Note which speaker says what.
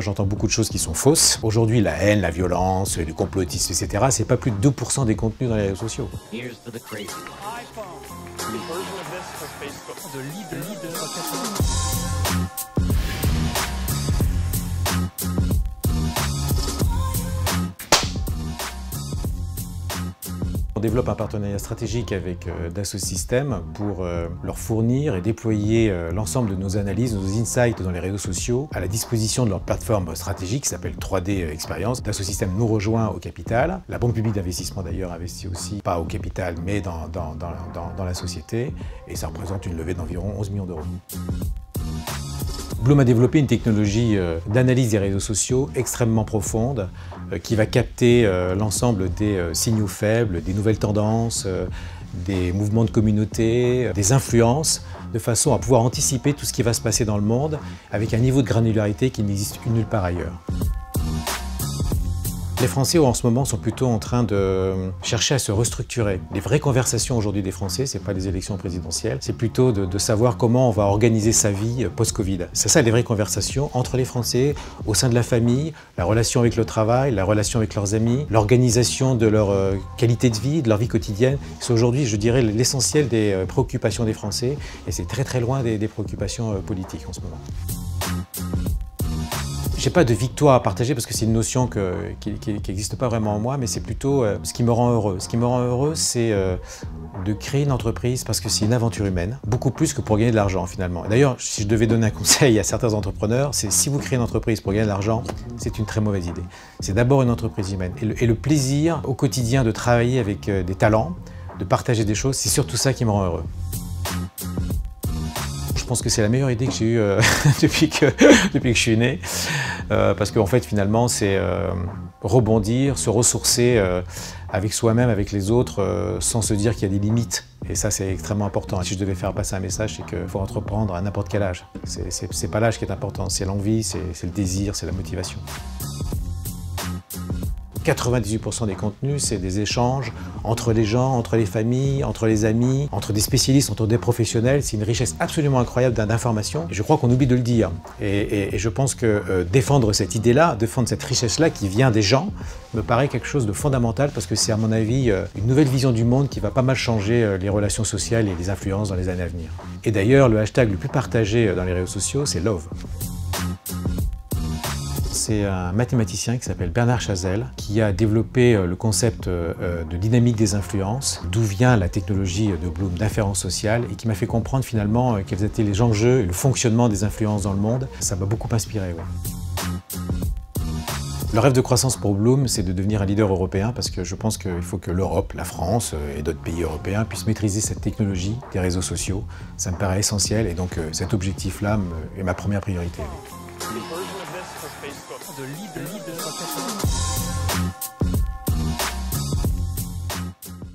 Speaker 1: J'entends beaucoup de choses qui sont fausses. Aujourd'hui, la haine, la violence, le complotisme, etc., c'est pas plus de 2% des contenus dans les réseaux sociaux. On développe un partenariat stratégique avec Dassault Systèmes pour leur fournir et déployer l'ensemble de nos analyses, nos insights dans les réseaux sociaux à la disposition de leur plateforme stratégique qui s'appelle 3D Experience. Dassault Systèmes nous rejoint au capital. La Banque publique d'investissement d'ailleurs investit aussi, pas au capital, mais dans la société. Et ça représente une levée d'environ 11 millions d'euros. Bloom a développé une technologie d'analyse des réseaux sociaux extrêmement profonde qui va capter l'ensemble des signaux faibles, des nouvelles tendances, des mouvements de communauté, des influences, de façon à pouvoir anticiper tout ce qui va se passer dans le monde avec un niveau de granularité qui n'existe nulle part ailleurs. Les Français en ce moment sont plutôt en train de chercher à se restructurer. Les vraies conversations aujourd'hui des Français, c'est pas les élections présidentielles, c'est plutôt de savoir comment on va organiser sa vie post-Covid. C'est ça les vraies conversations entre les Français, au sein de la famille, la relation avec le travail, la relation avec leurs amis, l'organisation de leur qualité de vie, de leur vie quotidienne. C'est aujourd'hui, je dirais, l'essentiel des préoccupations des Français et c'est très très loin des préoccupations politiques en ce moment. J'ai pas de victoire à partager parce que c'est une notion qui n'existe pas vraiment en moi, mais c'est plutôt ce qui me rend heureux. Ce qui me rend heureux, c'est de créer une entreprise parce que c'est une aventure humaine, beaucoup plus que pour gagner de l'argent finalement. D'ailleurs, si je devais donner un conseil à certains entrepreneurs, c'est si vous créez une entreprise pour gagner de l'argent, c'est une très mauvaise idée. C'est d'abord une entreprise humaine. Et le plaisir au quotidien de travailler avec des talents, de partager des choses, c'est surtout ça qui me rend heureux. Je pense que c'est la meilleure idée que j'ai eue depuis que je suis né, parce qu'en fait finalement c'est rebondir, se ressourcer avec soi-même, avec les autres, sans se dire qu'il y a des limites. Et ça c'est extrêmement important. Si je devais faire passer un message, c'est qu'il faut entreprendre à n'importe quel âge. C'est pas l'âge qui est important, c'est l'envie, c'est le désir, c'est la motivation. 98% des contenus, c'est des échanges entre les gens, entre les familles, entre les amis, entre des spécialistes, entre des professionnels. C'est une richesse absolument incroyable d'informations. Je crois qu'on oublie de le dire. Et je pense que défendre cette idée-là, défendre cette richesse-là qui vient des gens, me paraît quelque chose de fondamental parce que c'est à mon avis une nouvelle vision du monde qui va pas mal changer les relations sociales et les influences dans les années à venir. Et d'ailleurs, le hashtag le plus partagé dans les réseaux sociaux, c'est Love. C'est un mathématicien qui s'appelle Bernard Chazelle qui a développé le concept de dynamique des influences, d'où vient la technologie de Bloom d'inférence sociale et qui m'a fait comprendre finalement quels étaient les enjeux et le fonctionnement des influences dans le monde. Ça m'a beaucoup inspiré. Ouais. Le rêve de croissance pour Bloom, c'est de devenir un leader européen parce que je pense qu'il faut que l'Europe, la France et d'autres pays européens puissent maîtriser cette technologie des réseaux sociaux. Ça me paraît essentiel et donc cet objectif-là est ma première priorité.
Speaker 2: De leader.